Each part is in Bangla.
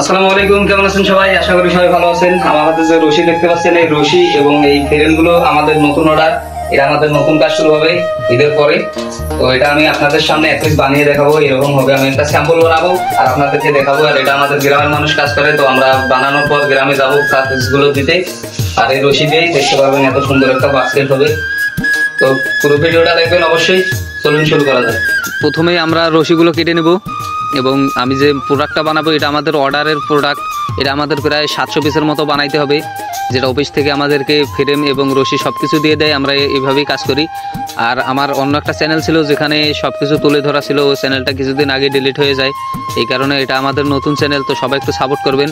আসসালামু আলাইকুম, কেমন আছেন সবাই? আশা করি সবাই ভালো আছেন। আমার হাতে যে রশি দেখতে পাচ্ছেন, এই রশি এবং এই ফ্রেম গুলো আমাদের নতুন অর্ডার। এটা আমাদের নতুন কাজ শুরু হবে ঈদের পরে। তো এটা আমি আপনাদের সামনে এক পিস বানিয়ে দেখাবো, এরকম হবে। আমি একটা স্যাম্পল বানাবো আর আপনাদেরকে দেখাবো। আর এটা আমাদের গ্রামের মানুষ কাজ করে, তো আমরা বানানোর পর গ্রামে যাবো কাজগুলো দিতে। আর এই রশি দিয়েই দেখতে পারবেন এত সুন্দর একটা বাস্কেট হবে। তো পুরো ভিডিওটা দেখবেন অবশ্যই। চলুন শুরু করা যায়। প্রথমে আমরা রশিগুলো কেটে নেব এবং আমি যে প্রোডাক্টটা বানাবো এটা আমাদের অর্ডারের প্রোডাক্ট। এটা আমাদের প্রায় 700 পিসের মতো বানাইতে হবে, যেটা অফিস থেকে আমাদেরকে ফ্রেম এবং রশি সব কিছু দিয়ে দেয়। আমরা এইভাবেই কাজ করি। আর আমার অন্য একটা চ্যানেল ছিল যেখানে সব কিছু তুলে ধরা ছিল, ওই চ্যানেলটা কিছুদিন আগে ডিলিট হয়ে যায়। এই কারণে এটা আমাদের নতুন চ্যানেল, তো সবাই একটু সাপোর্ট করবেন।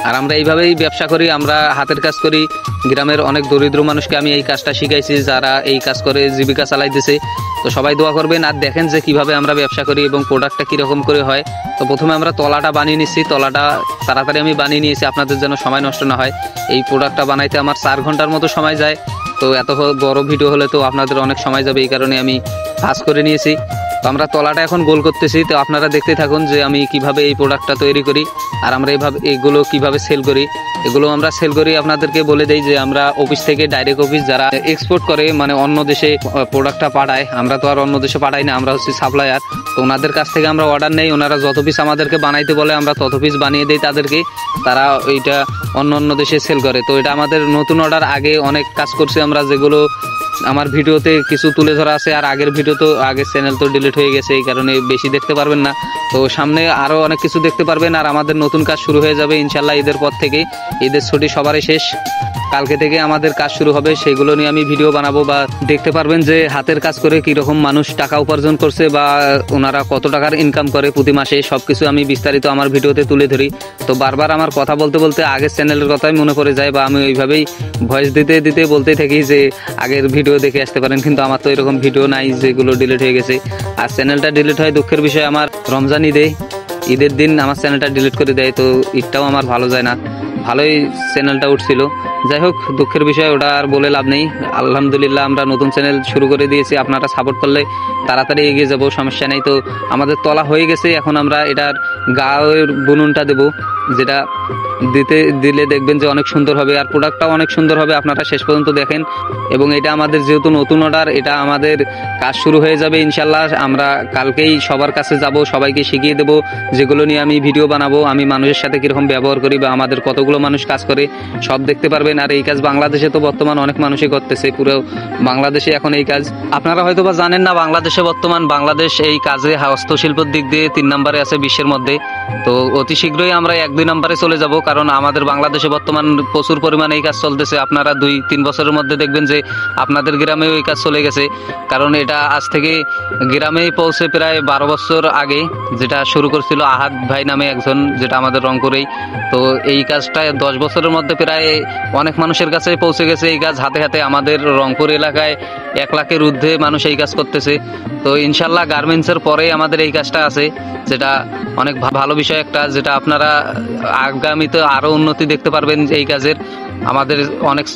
আর আমরা এইভাবেই ব্যবসা করি, আমরা হাতের কাজ করি। গ্রামের অনেক দরিদ্র মানুষকে আমি এই কাজটা শিখাইছি, যারা এই কাজ করে জীবিকা চালাইতেছে। তো সবাই দোয়া করবেন আর দেখেন যে কিভাবে আমরা ব্যবসা করি এবং প্রোডাক্টটা কীরকম করে হয়। তো প্রথমে আমরা তলাটা বানিয়ে নিচ্ছি। তলাটা তাড়াতাড়ি আমি বানিয়ে নিয়েছি আপনাদের যেন সময় নষ্ট না হয়। এই প্রোডাক্টটা বানাইতে আমার 4 ঘন্টার মতো সময় যায়। তো এত বড় ভিডিও হলে তো আপনাদের অনেক সময় যাবে, এই কারণে আমি কাজ করে নিয়েছি। তো আমরা তলাটা এখন গোল করতেছি। তো আপনারা দেখতে থাকুন যে আমি কিভাবে এই প্রোডাক্টটা তৈরি করি আর আমরা এগুলো কিভাবে সেল করি। এগুলো আমরা সেল করি আপনাদেরকে বলে দেই যে আমরা অফিস থেকে ডাইরেক্ট অফিস যারা এক্সপোর্ট করে, মানে অন্য দেশে প্রোডাক্টটা পাঠায়। আমরা তো আর অন্য দেশে পাঠাই না, আমরা হচ্ছে সাপ্লায়ার। তো ওনাদের কাছ থেকে আমরা অর্ডার নেই। ওনারা যত পিস আমাদেরকে বানাইতে বলে আমরা তত পিস বানিয়ে দিই তাদেরকে। তারা এইটা অন্য দেশে সেল করে। তো এটা আমাদের নতুন অর্ডার। আগে অনেক কাজ করছি আমরা, যেগুলো আমার ভিডিওতে কিছু তুলে ধরা আছে। আর আগের ভিডিও তো আগের চ্যানেল তো ডিলিট হয়ে গেছে, এই কারণে বেশি দেখতে পারবেন না। তো সামনে আরও অনেক কিছু দেখতে পারবেন। আর আমাদের নতুন কাজ শুরু হয়ে যাবে ইনশাল্লাহ ঈদের পর থেকে। ঈদের ছুটি সবারই শেষ, কালকে থেকে আমাদের কাজ শুরু হবে। সেগুলো নিয়ে আমি ভিডিও বানাবো, বা দেখতে পারবেন যে হাতের কাজ করে কীরকম মানুষ টাকা উপার্জন করছে বা ওনারা কত টাকার ইনকাম করে প্রতি মাসে। সব কিছু আমি বিস্তারিত আমার ভিডিওতে তুলে ধরি। তো বারবার আমার কথা বলতে বলতে আগের চ্যানেলের কথাই মনে পড়ে যায়, বা আমি ওইভাবেই ভয়েস দিতে দিতে বলতেই থাকি যে আগের ভিডিও দেখে আসতে পারেন। কিন্তু আমার তো এরকম ভিডিও নাই, যেগুলো ডিলিট হয়ে গেছে। আর চ্যানেলটা ডিলিট হয় দুঃখের বিষয়। আমার রমজান ঈদের দিন আমার চ্যানেলটা ডিলিট করে দেয়। তো ঈদটাও আমার ভালো যায় না। ভালোই চ্যানেলটা উঠছিল, যাই হোক দুঃখের বিষয়, ওটা আর বলে লাভ নেই। আলহামদুলিল্লাহ আমরা নতুন চ্যানেল শুরু করে দিয়েছি। আপনারা সাপোর্ট করলে তাড়াতাড়ি এগিয়ে যাবো, সমস্যা নেই। তো আমাদের তলা হয়ে গেছে, এখন আমরা এটার গায়ের বুননটা দেবো, যেটা দিলে দেখবেন যে অনেক সুন্দর হবে। আর প্রোডাক্টটাও অনেক সুন্দর হবে, আপনারা শেষ পর্যন্ত দেখেন। এবং এটা আমাদের যেহেতু নতুন অর্ডার, এটা আমাদের কাজ শুরু হয়ে যাবে ইনশাল্লাহ। আমরা কালকেই সবার কাছে যাব, সবাইকে শিখিয়ে দেবো, যেগুলো নিয়ে আমি ভিডিও বানাবো। আমি মানুষের সাথে কীরকম ব্যবহার করি বা আমাদের কতগুলো মানুষ কাজ করে সব দেখতে পারবেন। আর এই কাজ বাংলাদেশে তো বর্তমান অনেক মানুষই করতেছে, পুরো বাংলাদেশে এখন এই কাজ। আপনারা হয়তো বা জানেন না, বাংলাদেশে বর্তমান বাংলাদেশ এই কাজে হস্তশিল্পের দিক দিয়ে 3 নম্বরে আছে বিশ্বের মধ্যে। তো অতি শীঘ্রই আমরা 1-2 নম্বরে চলে যাব, কারণ আমাদের বাংলাদেশে বর্তমান প্রচুর পরিমাণে এই কাজ চলতেছে। আপনারা 2-3 বছরের মধ্যে দেখবেন যে আপনাদের গ্রামেও এই কাজ চলে গেছে। কারণ এটা আজ থেকে গ্রামেই পৌঁছে প্রায় 12 বছর আগে, যেটা শুরু করছিল আহাদ ভাই নামে একজন, যেটা আমাদের রংপুরেই। তো এই কাজটা 10 বছরের মধ্যে প্রায় অনেক মানুষের কাছে পৌঁছে গেছে এই কাজ। হাতে হাতে আমাদের রংপুর এলাকায় 1 লাখের ঊর্ধ্বে মানুষ এই কাজ করতেছে। তো ইনশাল্লাহ গার্মেন্টসের পরেই আমাদের এই কাজটা আছে, যেটা অনেক ভালো বিষয় একটা, যেটা আপনারা আগামীতে আরও উন্নতি দেখতে পারবেন এই কাজের। আমাদের অনেক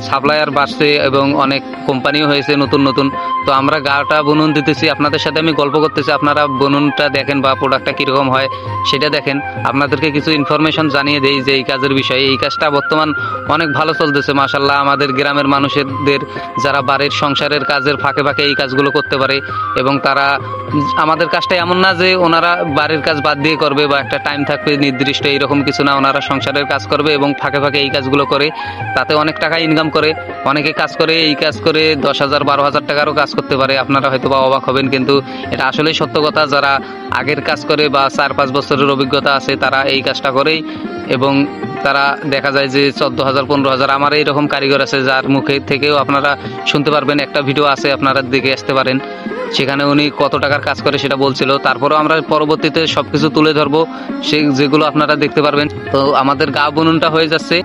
সাপ্লায়ার বাড়ছে এবং অনেক কোম্পানিও হয়েছে নতুন নতুন। তো আমরা গাটা বুনন দিতেছি, আপনাদের সাথে আমি গল্প করতেছি। আপনারা বুননটা দেখেন বা প্রোডাক্টটা কীরকম হয় সেটা দেখেন। আপনাদেরকে কিছু ইনফরমেশন জানিয়ে দেই যে এই কাজের বিষয়ে। এই কাজটা বর্তমান অনেক ভালো চলতেছে মাশাআল্লাহ। আমাদের গ্রামের মানুষদের যারা বাড়ির সংসারের কাজের ফাঁকে ফাঁকে এই কাজগুলো করতে পারে, এবং তারা আমাদের কাজটা এমন না যে ওনারা বাড়ির কাজ বাদ দিয়ে করবে বা একটা টাইম থাকবে নির্দিষ্ট, এইরকম কিছু না। ওনারা সংসারের কাজ করবে এবং ফাঁকে ফাঁকে এই কাজগুলো করে, তাতে অনেক টাকা ইনকাম করে। অনেকে কাজ করে, এই কাজ করে 10,000-12,000 টাকারও কাজ করতে পারে। আপনারা হয়তো বা অবাক হবেন, কিন্তু এটা আসলেই সত্য কথা। যারা আগের কাজ করে বা 4-5 বছরের অভিজ্ঞতা আছে, তারা এই কাজটা করেই, এবং তারা দেখা যায় যে 14,000-15,000। আমার এইরকম কারিগর আছে যার মুখে থেকেও আপনারা শুনতে পারবেন। একটা ভিডিও আছে, আপনারা দেখে আসতে পারেন, সেখানে উনি কত টাকার কাজ করে সেটা বলছিল। তারপরেও আমরা পরবর্তীতে সবকিছু তুলে ধরবো, যেগুলো আপনারা দেখতে পারবেন। তো আমাদের গা বুননটা হয়ে যাচ্ছে।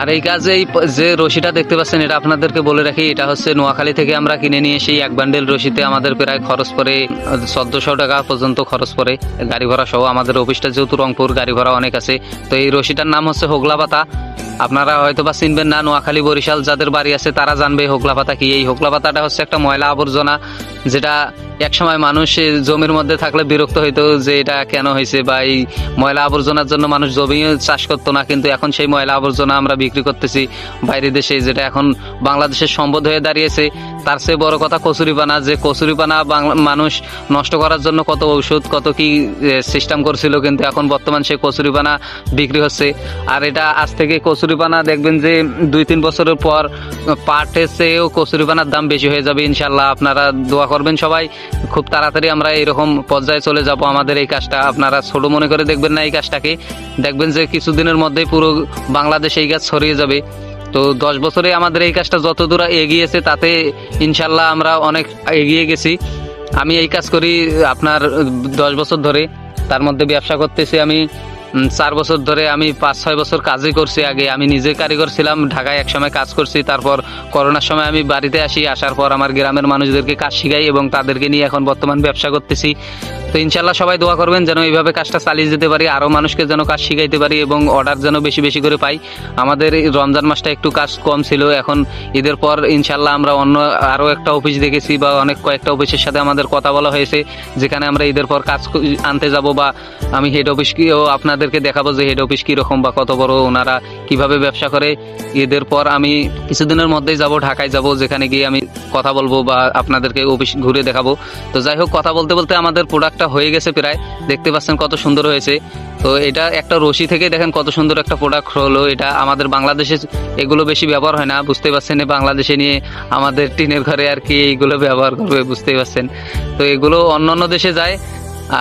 আর এই কাজে এই যে রশিটা দেখতে পাচ্ছেন, এটা আপনাদেরকে বলে রাখি, এটা হচ্ছে নোয়াখালী থেকে আমরা কিনে নিয়ে এসে 1 বান্ডেল রশিতে আমাদের প্রায় খরচ পড়ে 1400 টাকা পর্যন্ত খরচ পড়ে, গাড়ি ভাড়া সহ। আমাদের অফিসটা যেহেতু রংপুর, গাড়ি ভাড়া অনেক আছে। তো এই রশিটার নাম হচ্ছে হোগলা পাতা। আপনারা হয়তো বা চিনবেন না, নোয়াখালী বরিশাল যাদের বাড়ি আছে তারা জানবে হোগলা পাতা কি। এই হোগলা পাতাটা হচ্ছে একটা ময়লা আবর্জনা যেটা একসময় মানুষ জমির মধ্যে থাকলে বিরক্ত হইতো যে এটা কেন হয়েছে, বা এই ময়লা আবর্জনার জন্য মানুষ জমিও চাষ করতো না, কিন্তু এখন সেই ময়লা আবর্জনা আমরা বিক্রি করতেছি বাইরের দেশে, যেটা এখন বাংলাদেশের সম্পদ হয়ে দাঁড়িয়েছে। তার চেয়ে বড় কথা কচুরিপানা, যে কচুরিপানা মানুষ নষ্ট করার জন্য কত ঔষধ কত কি সিস্টেম করছিল, কিন্তু এখন বর্তমান সেই কচুরিপানা বিক্রি হচ্ছে। আর এটা আজ থেকে কচুরিপানা দেখবেন যে 2-3 বছরের পর পাটের চেয়েও কচুরিপানার দাম বেশি হয়ে যাবে ইনশাল্লাহ। আপনারা দোয়া করবেন সবাই, খুব তাড়াতাড়ি আমরা এরকম পর্যায়ে চলে যাব। আমাদের এই কাজটা আপনারা ছোট মনে করে দেখবেন না, এই কাজটাকে দেখবেন যে কিছুদিনের মধ্যেই পুরো বাংলাদেশ এই কাজ ছড়িয়ে যাবে। তো 10 বছরে আমাদের এই কাজটা যত দূর এগিয়েছে তাতে ইনশাল্লাহ আমরা অনেক এগিয়ে গেছি। আমি এই কাজ করি আপনার 10 বছর ধরে, তার মধ্যে ব্যবসা করতেছি আমি 4 বছর ধরে। আমি 5-6 বছর কাজই করছি। আগে আমি নিজে কারিগর ছিলাম, ঢাকায় একসময় কাজ করছি। তারপর করোনার সময় আমি বাড়িতে আসি, আসার পর আমার গ্রামের মানুষদেরকে কাজ শিখাই এবং তাদেরকে নিয়ে এখন বর্তমান ব্যবসা করতেছি। তো ইনশাল্লাহ সবাই দোয়া করবেন যেন এইভাবে কাজটা চালিয়ে যেতে পারি, আরও মানুষকে যেন কাজ শিখাইতে পারি এবং অর্ডার যেন বেশি বেশি করে পাই। আমাদের এই রমজান মাসটা একটু কাজ কম ছিল, এখন ঈদের পর ইনশাল্লাহ আমরা অন্য আরও একটা অফিস দেখেছি বা কয়েকটা অফিসের সাথে আমাদের কথা বলা হয়েছে, যেখানে আমরা ঈদের পর কাজ আনতে যাব, বা আমি হেড অফিসকেও আপনাদেরকে দেখাবো যে হেড অফিস কীরকম বা কত বড়, ওনারা কিভাবে ব্যবসা করে। ঈদের পর আমি কিছুদিনের মধ্যেই যাব, ঢাকায় যাব, যেখানে গিয়ে আমি কথা বলবো বা আপনাদেরকে অফিস ঘুরে দেখাবো। তো যাই হোক, কথা বলতে বলতে আমাদের প্রোডাক্টটা হয়ে গেছে প্রায়, দেখতে পাচ্ছেন কত সুন্দর হয়েছে। তো এটা একটা রশি থেকে দেখেন কত সুন্দর একটা প্রোডাক্ট হলো। এটা আমাদের বাংলাদেশে এগুলো বেশি ব্যবহার হয় না, বুঝতে পারছেন। বাংলাদেশে নিয়ে আমাদের টিনের ঘরে আর কি এইগুলো ব্যবহার করবে, বুঝতেই পারছেন। তো এগুলো অন্যান্য দেশে যায়,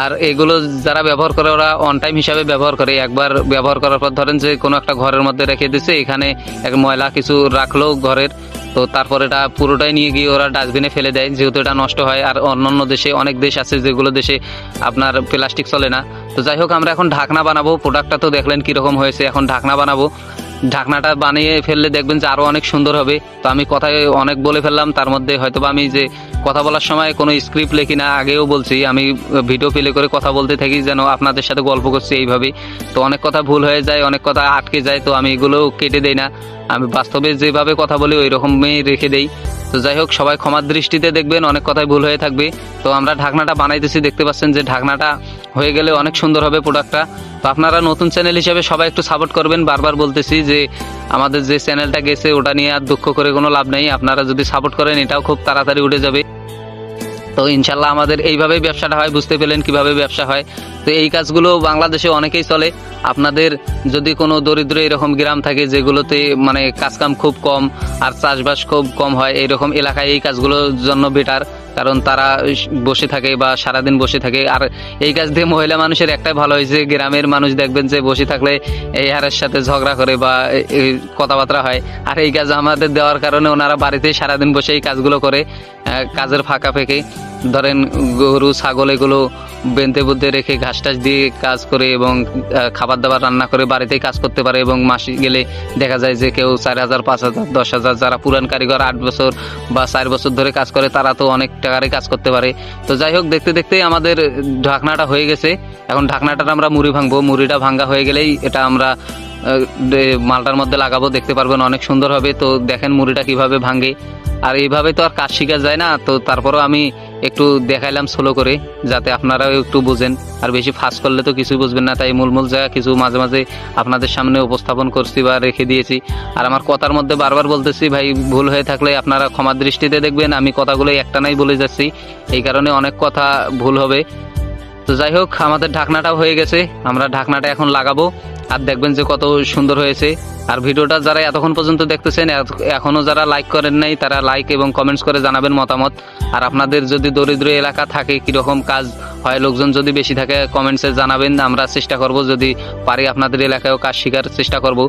আর এগুলো যারা ব্যবহার করে ওরা অন টাইম হিসাবে ব্যবহার করে। একবার ব্যবহার করার পর ধরেন যে কোনো একটা ঘরের মধ্যে রেখে দিছে, এখানে এক ময়লা কিছু রাখলো ঘরের, তো তারপর এটা পুরোটাই নিয়ে গিয়ে ওরা ডাস্টবিনে ফেলে দেয়, যেহেতু এটা নষ্ট হয়। আর অন্যান্য দেশে অনেক দেশ আছে যেগুলো দেশে আপনার প্লাস্টিক চলে না। তো যাই হোক, আমরা এখন ঢাকনা বানাবো। প্রোডাক্টটা তো দেখলেন কীরকম হয়েছে, এখন ঢাকনা বানাবো। ঢাকনাটা বানিয়ে ফেললে দেখবেন যে আরও অনেক সুন্দর হবে। তো আমি কথায় অনেক বলে ফেললাম, তার মধ্যে হয়তোবা আমি যে কথা বলার সময় কোনো স্ক্রিপ্ট লিখি না, আগেও বলছি আমি ভিডিও প্লে করে কথা বলতে থাকি, যেন আপনাদের সাথে গল্প করছি এইভাবেই। তো অনেক কথা ভুল হয়ে যায়, অনেক কথা আটকে যায়, তো আমি এগুলো কেটে দেই না, আমি বাস্তবে যেভাবে কথা বলি ওই রকমই রেখে দেই। তো যাই হোক, সবাই ক্ষমার দৃষ্টিতে দেখবেন, অনেক কথাই ভুল হয়ে থাকবে। তো আমরা ঢাকনাটা বানাইতেছি, দেখতে পাচ্ছেন যে ঢাকনাটা হয়ে গেলে অনেক সুন্দর হবে প্রোডাক্টটা। তো আপনারা নতুন চ্যানেল হিসেবে সবাই একটু সাপোর্ট করবেন। বারবার বলতেছি যে আমাদের যে চ্যানেলটা গেছে ওটা নিয়ে আর দুঃখ করে কোনো লাভ নেই, আপনারা যদি সাপোর্ট করেন এটাও খুব তাড়াতাড়ি উঠে যাবে। তো ইনশাল্লাহ আমাদের এইভাবেই ব্যবসাটা হয়, বুঝতে পেলেন কিভাবে ব্যবসা হয়। তো এই কাজগুলো বাংলাদেশে অনেকেই চলে। আপনাদের যদি কোনো দরিদ্র এরকম গ্রাম থাকে যেগুলোতে মানে কাজকাম খুব কম আর চাষবাস খুব কম হয়, এইরকম এলাকায় এই কাজগুলোর জন্য বেটার, কারণ তারা বসে থাকে বা সারাদিন বসে থাকে। আর এই কাজ দিয়ে মহিলা মানুষের একটাই ভালো হয়েছে, গ্রামের মানুষ দেখবেন যে বসে থাকলে এই হারের সাথে ঝগড়া করে বা কথাবার্তা হয়। আর এই কাজ আমাদের দেওয়ার কারণে ওনারা বাড়িতে সারাদিন বসে এই কাজগুলো করে, কাজের ফাঁকা ফেঁকে ধরেন গরু ছাগল এগুলো বেঁধে বুদ্ধে রেখে ঘাস টাস দিয়ে কাজ করে এবং খাবার দাবার রান্না করে বাড়িতেই কাজ করতে পারে। এবং মাসে গেলে দেখা যায় যে কেউ 4,000, 5,000, 10,000, যারা পুরান কারিগর 8 বছর বা 4 বছর ধরে কাজ করে তারা তো অনেক টাকারই কাজ করতে পারে। তো যাই হোক, দেখতে দেখতেই আমাদের ঢাকনাটা হয়ে গেছে। এখন ঢাকনাটা আমরা মুড়ি ভাঙবো, মুড়িটা ভাঙা হয়ে গেলেই এটা আমরা মালটার মধ্যে লাগাবো, দেখতে পারবেন অনেক সুন্দর হবে। তো দেখেন মুড়িটা কিভাবে ভাঙে, আর এইভাবে তো আর কাজ শেখা যায় না। তো তারপরেও আমি একটু দেখাইলাম স্লো করে, যাতে আপনারাও একটু বুঝেন। আর বেশি ফাস্ট করলে তো কিছুই বুঝবেন না, তাই মূল জায়গা কিছু মাঝে মাঝে আপনাদের সামনে উপস্থাপন করছি বা রেখে দিয়েছি। আর আমার কথার মধ্যে বারবার বলতেছি, ভাই ভুল হয়ে থাকলে আপনারা ক্ষমার দৃষ্টিতে দেখবেন। আমি কথাগুলো একটানাই বলে যাচ্ছি, এই কারণে অনেক কথা ভুল হবে। তো যাই হোক, আমাদের ঢাকনাটাও হয়ে গেছে, আমরা ঢাকনাটা এখন লাগাবো। আর দেখবেন যে কত সুন্দর হয়েছে। আর ভিডিওটা যারা এতক্ষণ পর্যন্ত দেখতেছেন, এখনও যারা লাইক করেন নাই তারা লাইক এবং কমেন্টস করে জানাবেন মতামত। আর আপনাদের যদি দরিদ্র এলাকা থাকে, কীরকম কাজ হয়, লোকজন যদি বেশি থাকে কমেন্টসে জানাবেন, আমরা চেষ্টা করব যদি পারি আপনাদের এলাকায়ও কাজ শেখার চেষ্টা করব।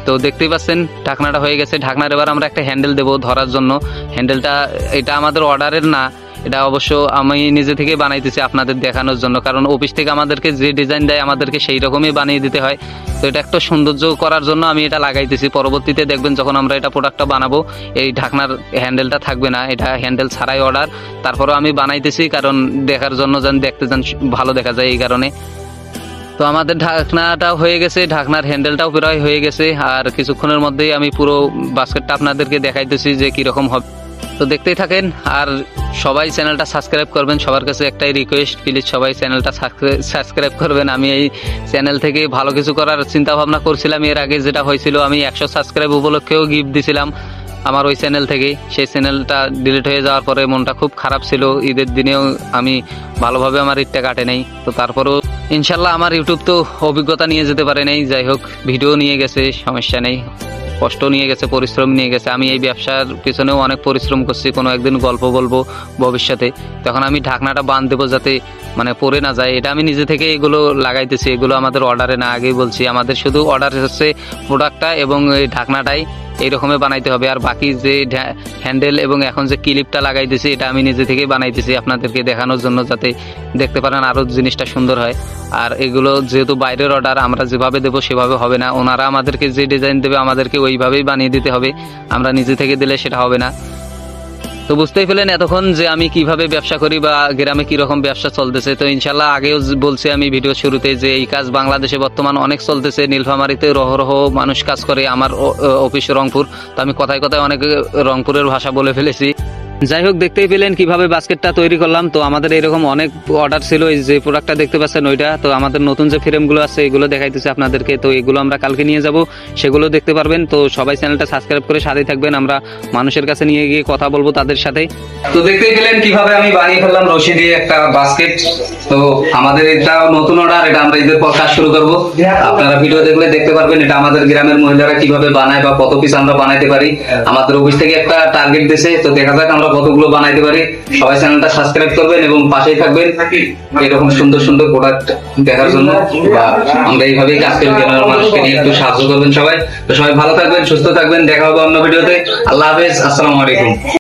তো দেখতেই পাচ্ছেন ঢাকনাটা হয়ে গেছে। ঢাকনার এবার আমরা একটা হ্যান্ডেল দেবো ধরার জন্য। হ্যান্ডেলটা এটা আমাদের অর্ডারের না, এটা অবশ্য আমি নিজে থেকে বানাইতেছি আপনাদের দেখানোর জন্য, কারণ অফিস থেকে আমাদেরকে যে ডিজাইন দেয় আমাদেরকে সেই রকমই বানিয়ে দিতে হয়। তো এটা একটা সৌন্দর্য করার জন্য আমি এটা লাগাইতেছি। পরবর্তীতে দেখবেন যখন আমরা এটা প্রোডাক্টটা বানাবো, এই ঢাকনার হ্যান্ডেলটা থাকবে না, এটা হ্যান্ডেল ছাড়াই অর্ডার। তারপরেও আমি বানাইতেছি কারণ দেখার জন্য যেন দেখতে যেন ভালো দেখা যায়, এই কারণে। তো আমাদের ঢাকনাটাও হয়ে গেছে, ঢাকনার হ্যান্ডেলটাও প্রায় হয়ে গেছে। আর কিছুক্ষণের মধ্যেই আমি পুরো বাস্কেটটা আপনাদেরকে দেখাইতেছি যে কীরকম হবে। তো দেখতেই থাকেন আর সবাই চ্যানেলটা সাবস্ক্রাইব করবেন। সবার কাছে একটাই রিকোয়েস্ট, প্লিজ সবাই চ্যানেলটা সাবস্ক্রাইব করবেন। আমি এই চ্যানেল থেকে ভালো কিছু করার চিন্তা ভাবনা করছিলাম। এর আগে যেটা হয়েছিল, আমি 100 সাবস্ক্রাইব উপলক্ষেও গিফট দিছিলাম আমার ওই চ্যানেল থেকে। সেই চ্যানেলটা ডিলিট হয়ে যাওয়ার পরে মনটা খুব খারাপ ছিল। ঈদের দিনেও আমি ভালোভাবে আমার ঈদটা কাটে নাই। তো তারপরেও ইনশাল্লাহ আমার ইউটিউব তো অভিজ্ঞতা নিয়ে যেতে পারে নাই, যাই হোক ভিডিও নিয়ে গেছে, সমস্যা নেই। কষ্ট নিয়ে গেছে, পরিশ্রম নিয়ে গেছে। আমি এই ব্যবসার পিছনেও অনেক পরিশ্রম করছি। কোনো একদিন গল্প বলবো ভবিষ্যতে, তখন আমি ঢাকনাটা বাঁধ দেবো যাতে মানে পড়ে না যায়। এটা আমি নিজে থেকে এগুলো লাগাইতেছি, এগুলো আমাদের অর্ডারে না, আগেই বলছি। আমাদের শুধু অর্ডার হচ্ছে প্রোডাক্টটা এবং এই ঢাকনাটাই এইরকমই বানাইতে হবে। আর বাকি যে হ্যান্ডেল এবং এখন যে ক্লিপটা লাগাইতেছি, এটা আমি নিজে থেকেই বানাইতেছি আপনাদেরকে দেখানোর জন্য, যাতে দেখতে পারেন আরও জিনিসটা সুন্দর হয়। আর এগুলো যেহেতু বাইরের অর্ডার, আমরা যেভাবে দেবো সেভাবে হবে না। ওনারা আমাদেরকে যে ডিজাইন দেবে আমাদেরকে ওইভাবেই বানিয়ে দিতে হবে। আমরা নিজে থেকে দিলে সেটা হবে না। তো বুঝতেই পেলেন এতক্ষণ যে আমি কিভাবে ব্যবসা করি বা গ্রামে কিরকম ব্যবসা চলতেছে। তো ইনশাল্লাহ আগেও বলছি আমি ভিডিও শুরুতে যে এই কাজ বাংলাদেশে বর্তমান অনেক চলতেছে। নীলফামারীতে রহরহ মানুষ কাজ করে, আমার অফিস রংপুর। তো আমি কথায় কথায় অনেক রংপুরের ভাষা বলে ফেলেছি। যাই হোক, দেখতেই পেলেন কিভাবে বাস্কেটটা তৈরি করলাম। তো আমাদের এরকম অনেক অর্ডার ছিল। এই যে প্রোডাক্টটা দেখতে পাচ্ছেন ওইটা, তো আমাদের নতুন যে ফ্রেমগুলো আছে এগুলো দেখাইতেছে আপনাদেরকে। তো এগুলো আমরা কালকে নিয়ে যাব, সেগুলো দেখতে পারবেন। তো সবাই চ্যানেলটা সাবস্ক্রাইব করে সাথেই থাকবেন। আমরা মানুষের কাছে নিয়ে গিয়ে কথা বলবো তাদের সাথে। তো দেখতেই পেলেন কিভাবে আমি বানিয়ে ফেললাম রশি দিয়ে একটা বাস্কেট। তো আমাদের এটা নতুন অর্ডার, এটা আমরা ঈদের পর কাজ শুরু করবো। আপনারা ভিডিও দেখলে দেখতে পারবেন এটা আমাদের গ্রামের মহিলারা কিভাবে বানায় বা কত পিস আমরা বানাইতে পারি। আমাদের অফিস থেকে একটা টার্গেট দিয়েছে, তো দেখা যাক আমরা কতগুলো বানাইতে পারি। সবাই চ্যানেলটা সাবস্ক্রাইব করবেন এবং পাশেই থাকবেন এরকম সুন্দর সুন্দর প্রোডাক্ট দেখার জন্য। বা আমরা এইভাবেই কাজ করি, গ্রামের মানুষকে নিয়ে একটু সাহায্য করবেন সবাই। তো সবাই ভালো থাকবেন, সুস্থ থাকবেন। দেখা হবে অন্য ভিডিওতে। আল্লাহ হাফেজ, আসসালামু আলাইকুম।